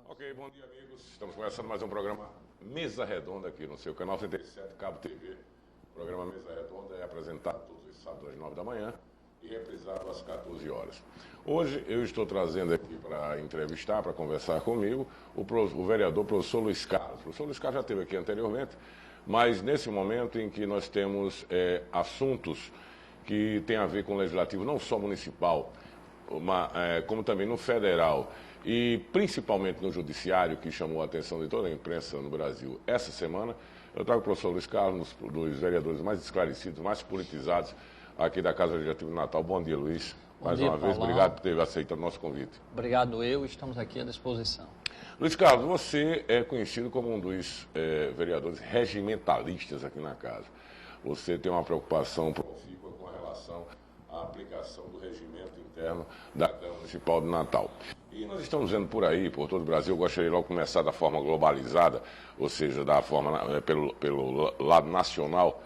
Ok, bom dia, amigos. Estamos começando mais um programa Mesa Redonda aqui no seu canal 37 Cabo TV. O programa Mesa Redonda é apresentado todos os sábados às 9 da manhã e reprisado às 14 horas. Hoje eu estou trazendo aqui para entrevistar, para conversar comigo, o vereador professor Luiz Carlos. O professor Luiz Carlos já esteve aqui anteriormente, mas nesse momento em que nós temos assuntos que têm a ver com o legislativo, não só municipal, como também no federal e principalmente no judiciário, que chamou a atenção de toda a imprensa no Brasil essa semana, eu trago o professor Luiz Carlos, um dos vereadores mais esclarecidos, mais politizados aqui da Casa Legislativa de Natal. Bom dia, Luiz. Mais uma vez, obrigado por ter aceitado o nosso convite. Obrigado estamos aqui à disposição. Luiz Carlos, você é conhecido como um dos vereadores regimentalistas aqui na Casa. Você tem uma preocupação profícua com relação à aplicação do regimento interno da Câmara Municipal de Natal. E nós estamos vendo por aí, por todo o Brasil, eu gostaria logo de começar da forma globalizada, ou seja, da forma pelo lado nacional,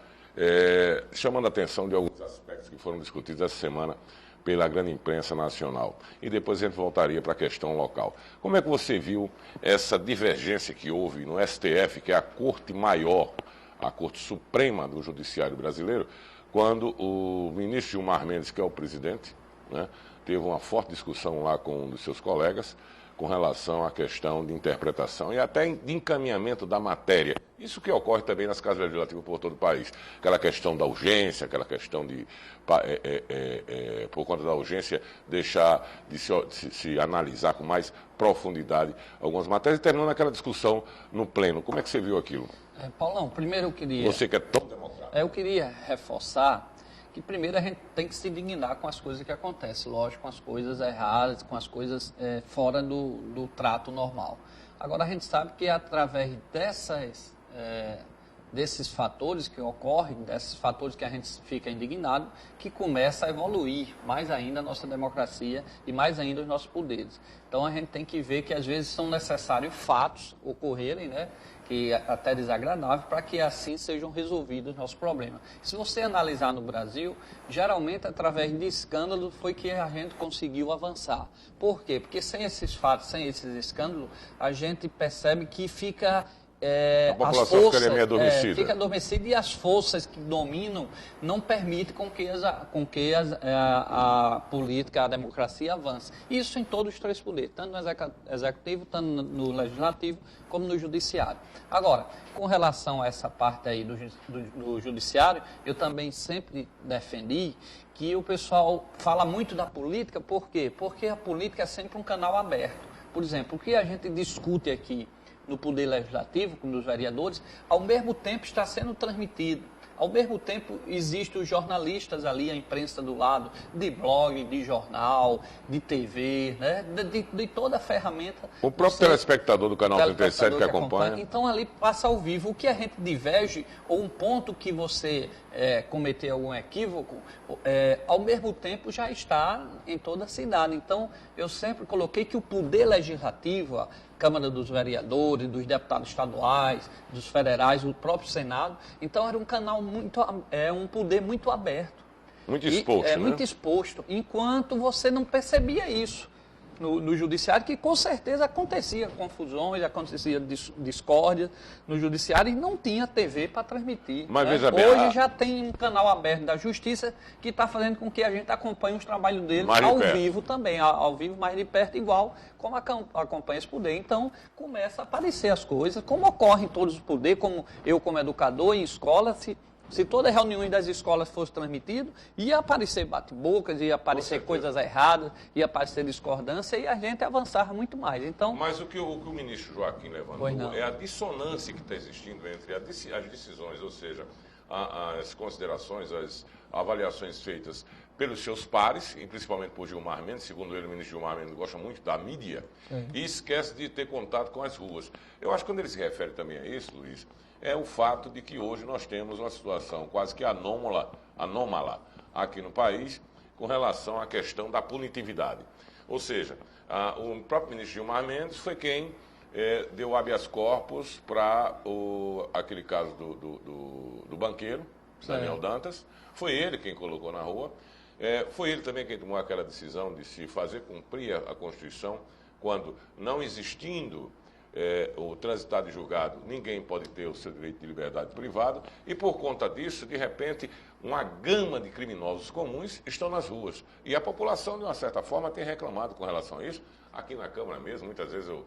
chamando a atenção de alguns aspectos que foram discutidos essa semana pela grande imprensa nacional. E depois a gente voltaria para a questão local. Como é que você viu essa divergência que houve no STF, que é a Corte Maior, a Corte Suprema do Judiciário Brasileiro, quando o ministro Gilmar Mendes, que é o presidente, né, teve uma forte discussão lá com um dos seus colegas com relação à questão de interpretação e até de encaminhamento da matéria. Isso que ocorre também nas casas legislativas por todo o país. Aquela questão da urgência, aquela questão de, por conta da urgência, deixar de se analisar com mais profundidade algumas matérias e terminando aquela discussão no pleno. Como é que você viu aquilo? Paulão, primeiro eu queria... Você que é tão democrático. Eu queria reforçar que primeiro a gente tem que se indignar com as coisas que acontecem, lógico, com as coisas erradas, com as coisas fora do trato normal. Agora a gente sabe que é através desses fatores que ocorrem, desses fatores que a gente fica indignado, que começa a evoluir mais ainda a nossa democracia e mais ainda os nossos poderes. Então a gente tem que ver que às vezes são necessários fatos ocorrerem, né? Que é até desagradável, para que assim sejam resolvidos os nossos problemas. Se você analisar no Brasil, geralmente através de escândalos foi que a gente conseguiu avançar. Por quê? Porque sem esses fatos, sem esses escândalos, a gente percebe que fica... a população fica meio adormecida. Fica adormecida e as forças que dominam não permitem com que a política, a democracia avance. Isso em todos os três poderes, tanto no executivo, tanto no legislativo, como no judiciário. Agora, com relação a essa parte aí do judiciário, eu também sempre defendi que o pessoal fala muito da política, por quê? Porque a política é sempre um canal aberto. Por exemplo, o que a gente discute aqui no Poder Legislativo, com os vereadores, ao mesmo tempo está sendo transmitido. Ao mesmo tempo, existem os jornalistas ali, a imprensa do lado, de blog, de jornal, de TV, né? de toda a ferramenta. O próprio telespectador do canal 37 que acompanha. Então, ali passa ao vivo. O que a gente diverge, ou um ponto que você cometer algum equívoco, ao mesmo tempo já está em toda a cidade. Então, eu sempre coloquei que o Poder Legislativo, a Câmara dos Vereadores, dos deputados estaduais, dos federais, o próprio Senado. Então, era um canal um poder muito aberto. Muito exposto, né? Muito exposto, enquanto você não percebia isso no judiciário, que com certeza acontecia confusões, acontecia discórdia no judiciário e não tinha TV para transmitir. Mas né? veja bem, hoje já tem um canal aberto da Justiça que está fazendo com que a gente acompanhe os trabalhos deles ao vivo também, ao vivo mais de perto, igual como acompanha esse poder. Então, começa a aparecer as coisas, como ocorre em todos os poderes, como eu como educador em escola, se todas as reuniões das escolas fossem transmitidas, ia aparecer bate-bocas, ia aparecer coisas erradas, ia aparecer discordância e a gente avançava muito mais. Então, mas o que o ministro Joaquim levantou é a dissonância que está existindo entre as decisões, ou seja, as considerações, as avaliações feitas pelos seus pares, e principalmente por Gilmar Mendes. Segundo ele, o ministro Gilmar Mendes gosta muito da mídia e esquece de ter contato com as ruas. Eu acho que quando ele se refere também a isso, Luiz, é o fato de que hoje nós temos uma situação quase que anômala aqui no país com relação à questão da punitividade. Ou seja, o próprio ministro Gilmar Mendes foi quem deu habeas corpus para aquele caso do banqueiro, Daniel Dantas. Foi ele quem colocou na rua. Foi ele também quem tomou aquela decisão de se fazer cumprir a Constituição quando não existindo o transitado e julgado, ninguém pode ter o seu direito de liberdade privada, e por conta disso, de repente, uma gama de criminosos comuns estão nas ruas. E a população, de uma certa forma, tem reclamado com relação a isso. Aqui na Câmara mesmo, muitas vezes eu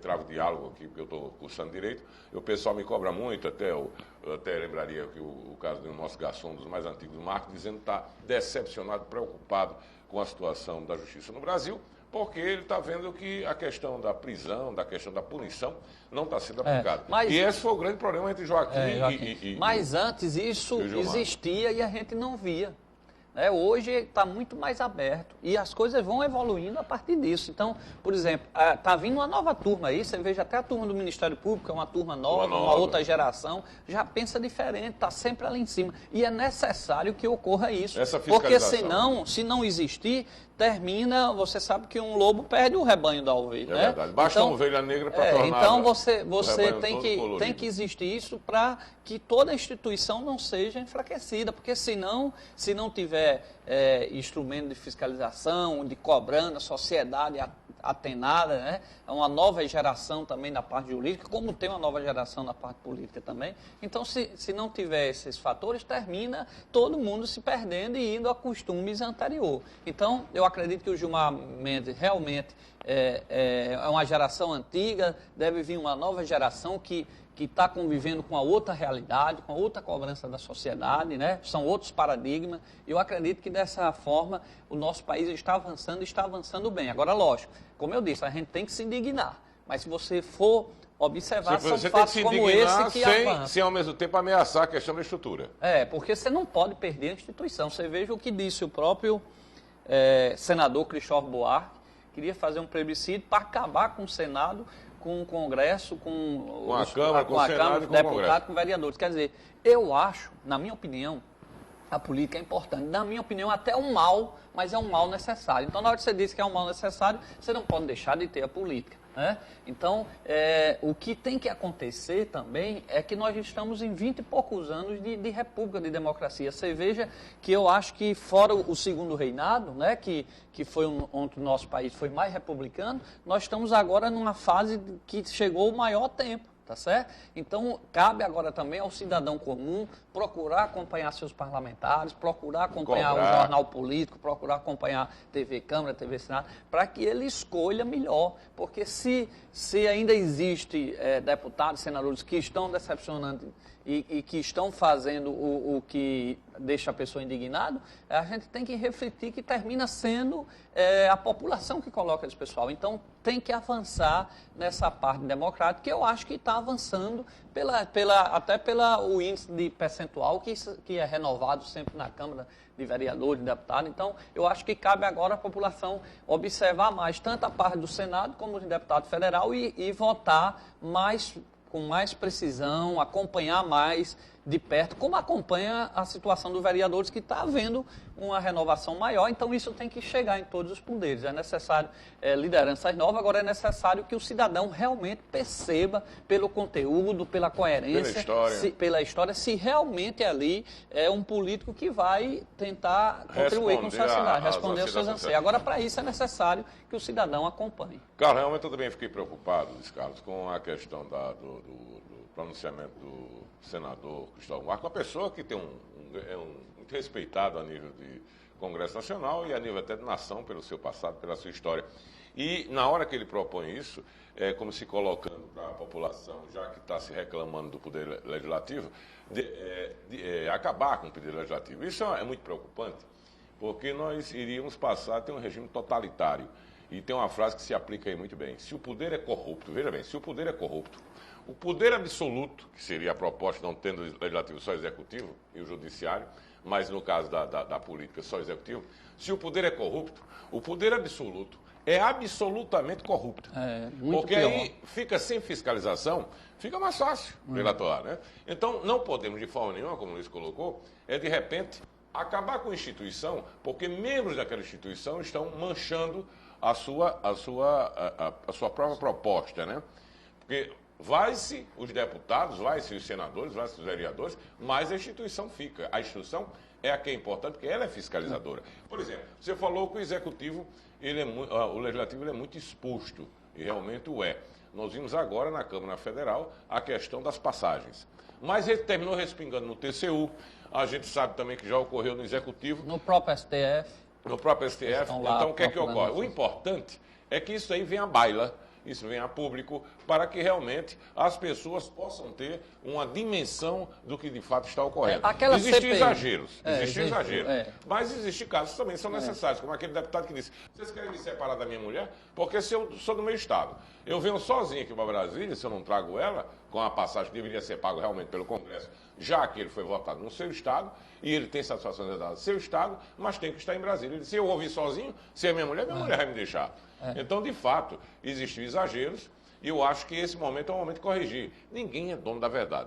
travo diálogo aqui, porque eu estou cursando Direito, e o pessoal me cobra muito, eu até lembraria que o caso do nosso garçom, um dos mais antigos do Marco, dizendo que está decepcionado, preocupado com a situação da justiça no Brasil, porque ele está vendo que a questão da prisão, da questão da punição, não está sendo aplicada. E esse foi o grande problema entre Joaquim e Mas antes isso existia e a gente não via. Hoje está muito mais aberto e as coisas vão evoluindo a partir disso. Então, por exemplo, está vindo uma nova turma aí, você veja até a turma do Ministério Público, é uma turma nova, uma outra geração, já pensa diferente, está sempre ali em cima. E é necessário que ocorra isso, porque senão, se não existir, termina, você sabe que um lobo perde o rebanho da ovelha. É verdade, basta uma ovelha negra para tornar então você tem que existir isso para que toda instituição não seja enfraquecida, porque senão, se não tiver instrumento de fiscalização, de cobrando, a sociedade atenada, né? É uma nova geração também na parte jurídica, como tem uma nova geração na parte política também. Então, se não tiver esses fatores, termina todo mundo se perdendo e indo a costumes anterior. Então, eu acredito que o Gilmar Mendes realmente é uma geração antiga, deve vir uma nova geração que está convivendo com a outra realidade, com a outra cobrança da sociedade, né? São outros paradigmas. Eu acredito que dessa forma o nosso país está avançando bem. Agora, lógico, como eu disse, a gente tem que se indignar. Mas se você for observar, são fatos como esse que avançam. Sem ao mesmo tempo ameaçar a questão da estrutura. Porque você não pode perder a instituição. Você veja o que disse o próprio senador Cristóvão Buarque, queria fazer um plebiscito para acabar com o Senado, com o Congresso, com a Câmara, com o Senado, com deputados, com vereadores. Quer dizer, eu acho, na minha opinião, a política é importante. Na minha opinião, até é um mal, mas é um mal necessário. Então, na hora que você diz que é um mal necessário, você não pode deixar de ter a política. Então, o que tem que acontecer também é que nós estamos em 20 e poucos anos de república, de democracia. Você veja que eu acho que, fora o segundo reinado, que foi onde o nosso país foi mais republicano, nós estamos agora numa fase que chegou o maior tempo. Tá certo? Então, cabe agora também ao cidadão comum procurar acompanhar seus parlamentares, procurar acompanhar o jornal político, procurar acompanhar TV Câmara, TV Senado, para que ele escolha melhor. Porque se ainda existe deputados, senadores que estão decepcionando e que estão fazendo o que deixa a pessoa indignada, a gente tem que refletir que termina sendo a população que coloca esse pessoal. Então, tem que avançar nessa parte democrática, que eu acho que está avançando até pelo índice de percentual que é renovado sempre na Câmara de Vereadores, de Deputados. Então, eu acho que cabe agora à população observar mais tanto a parte do Senado como do deputado federal e votar com mais precisão, acompanhar mais de perto, como acompanha a situação dos vereadores, que está havendo uma renovação maior. Então, isso tem que chegar em todos os poderes. É necessário lideranças novas, agora é necessário que o cidadão realmente perceba pelo conteúdo, pela coerência, pela história, se realmente ali é um político que vai tentar contribuir com a sociedade, responder aos seus anseios. Agora, para isso, é necessário que o cidadão acompanhe. Carlos, realmente eu também fiquei preocupado, Luiz Carlos, com a questão do pronunciamento do senador Cristóvão Buarque, uma pessoa que tem muito respeitado a nível de Congresso Nacional e a nível até de nação, pelo seu passado, pela sua história. E na hora que ele propõe isso, como se colocando para a população, já que está se reclamando do Poder Legislativo, acabar com o Poder Legislativo. Isso é muito preocupante, porque nós iríamos passar a ter um regime totalitário. E tem uma frase que se aplica aí muito bem. Se o poder é corrupto, veja bem, se o poder é corrupto, o poder absoluto, que seria a proposta, não tendo legislativo só executivo e o judiciário, mas no caso da política só executivo, se o poder é corrupto, o poder absoluto é absolutamente corrupto. Porque pior. Aí fica sem fiscalização, fica mais fácil ele atuar, né? Então, não podemos de forma nenhuma, como o Luiz colocou, de repente acabar com a instituição, porque membros daquela instituição estão manchando a sua própria proposta, né? Porque vai-se os deputados, vai-se os senadores, vai-se os vereadores, mas a instituição fica. A instituição é a que é importante, porque ela é fiscalizadora. Por exemplo, você falou que o Executivo, o Legislativo ele é muito exposto, e realmente o é. Nós vimos agora na Câmara Federal a questão das passagens. Mas ele terminou respingando no TCU, a gente sabe também que já ocorreu no Executivo. No próprio STF. No próprio STF. Então, o que é que ocorre? O importante é que isso aí venha à baila, isso venha a público, para que realmente as pessoas possam ter uma dimensão do que de fato está ocorrendo. Existem exageros, mas existem casos que também são necessários, como aquele deputado que disse, vocês querem me separar da minha mulher? Porque se eu sou do meu estado, eu venho sozinho aqui para Brasília, se eu não trago ela, com a passagem que deveria ser paga realmente pelo Congresso, já que ele foi votado no seu estado, e ele tem satisfação de dar no seu estado, mas tem que estar em Brasília. Ele disse, se eu vou vir sozinho, se é minha mulher vai me deixar. Então, de fato, existem exageros, e eu acho que esse momento é um momento de corrigir. Ninguém é dono da verdade.